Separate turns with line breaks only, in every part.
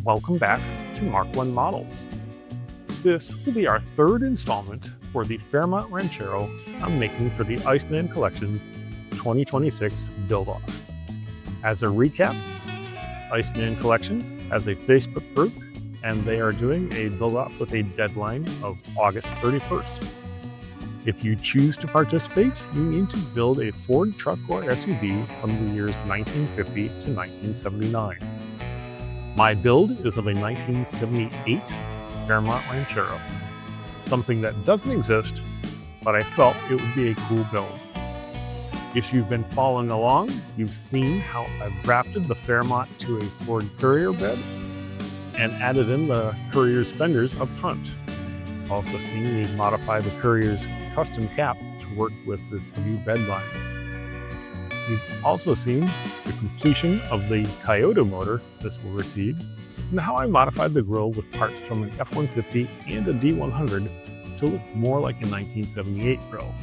welcome back to MarkOneModels. This will be our third installment for the Fairmont Ranchero I'm making for the Iceman Collections 2026 build-off. As a recap, Iceman Collections has a Facebook group and they are doing a build-off with a deadline of August 31st. If you choose to participate, you need to build a Ford truck or SUV from the years 1950 to 1979. My build is of a 1978 Fairmont Ranchero, something that doesn't exist, but I felt it would be a cool build. If you've been following along, you've seen how I've wrapped the Fairmont to a Ford Courier bed and added in the Courier's fenders up front. Also seen me modify the Courier's custom cap to work with this new bed line. You've also seen the completion of the Coyote motor this will receive, and how I modified the grille with parts from an F-150 and a D100 to look more like a 1978 grille.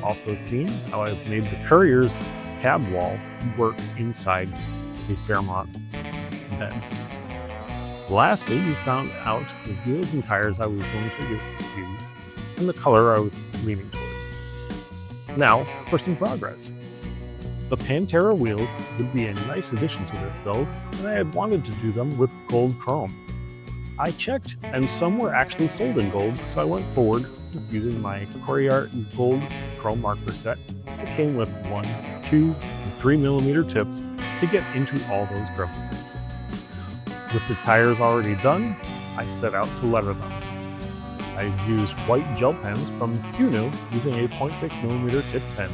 Also seen how I've made the Courier's cab wall work inside the Fairmont bed. Lastly, we found out the wheels and tires I was going to use and the color I was leaning towards. Now for some progress. The Pantera wheels would be a nice addition to this build, and I had wanted to do them with gold chrome. I checked and some were actually sold in gold, so I went forward with using my Courier gold chrome marker set that came with 1, 2, and 3mm tips to get into all those crevices. With the tires already done, I set out to leather them. I used white gel pens from Cuno using a 0.6mm tip pen,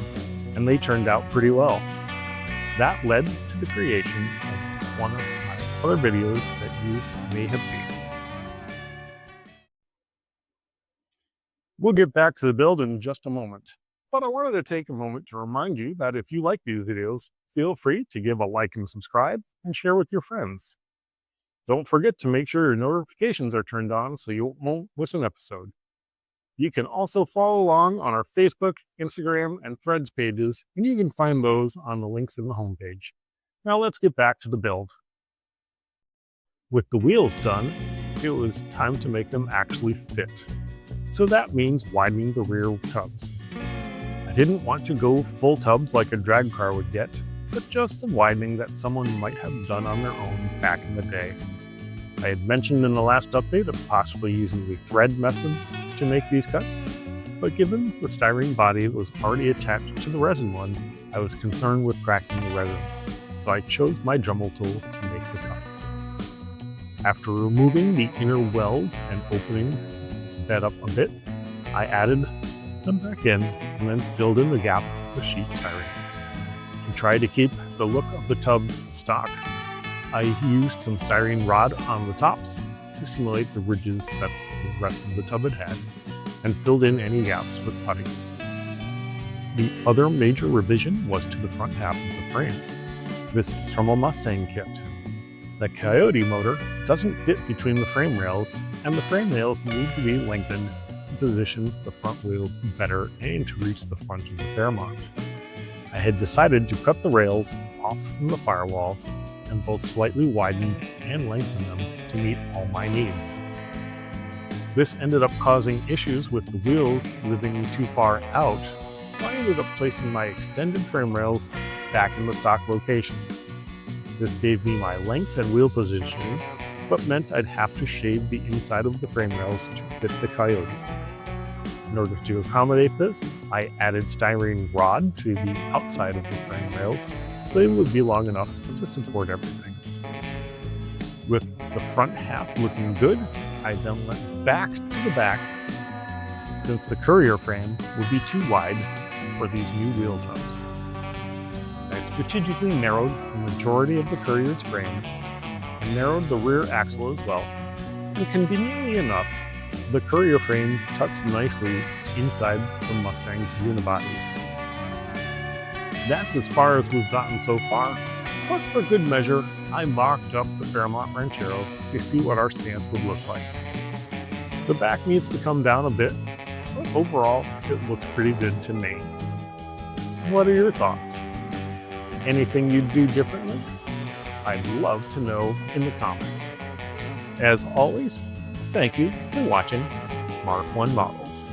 and they turned out pretty well. That led to the creation of one of my other videos that you may have seen. We'll get back to the build in just a moment, but I wanted to take a moment to remind you that if you like these videos, feel free to give a like and subscribe and share with your friends. Don't forget to make sure your notifications are turned on so you won't miss an episode. You can also follow along on our Facebook, Instagram, and Threads pages, and you can find those on the links in the homepage. Now let's get back to the build. With the wheels done, it was time to make them actually fit. So that means widening the rear tubs. I didn't want to go full tubs like a drag car would get, but just some widening that someone might have done on their own back in the day. I had mentioned in the last update of possibly using the thread method to make these cuts, but given the styrene body was already attached to the resin one, I was concerned with cracking the resin, so I chose my Dremel tool to make the cuts. After removing the inner wells and opening the bed up a bit, I added them back in and then filled in the gap with sheet styrene. To try to keep the look of the tubs stock, I used some styrene rod on the tops to simulate the ridges that the rest of the tub had, and filled in any gaps with putty. The other major revision was to the front half of the frame. This is from a Mustang kit. The Coyote motor doesn't fit between the frame rails, and the frame rails need to be lengthened to position the front wheels better and to reach the front of the Fairmont. I had decided to cut the rails off from the firewall and both slightly widen and lengthen them to meet all my needs. This ended up causing issues with the wheels living too far out, so I ended up placing my extended frame rails back in the stock location. This gave me my length and wheel positioning, but meant I'd have to shave the inside of the frame rails to fit the Coyote. In order to accommodate this, I added styrene rod to the outside of the frame rails so they would be long enough to support everything. With the front half looking good, I then went back to the back since the Courier frame would be too wide for these new wheel tubs. I strategically narrowed the majority of the Courier's frame and narrowed the rear axle as well, and conveniently enough, the Courier frame tucks nicely inside the Mustang's unibody. That's as far as we've gotten so far, but for good measure, I mocked up the Fairmont Ranchero to see what our stance would look like. The back needs to come down a bit, but overall, it looks pretty good to me. What are your thoughts? Anything you'd do differently? I'd love to know in the comments. As always, thank you for watching Mark One Models.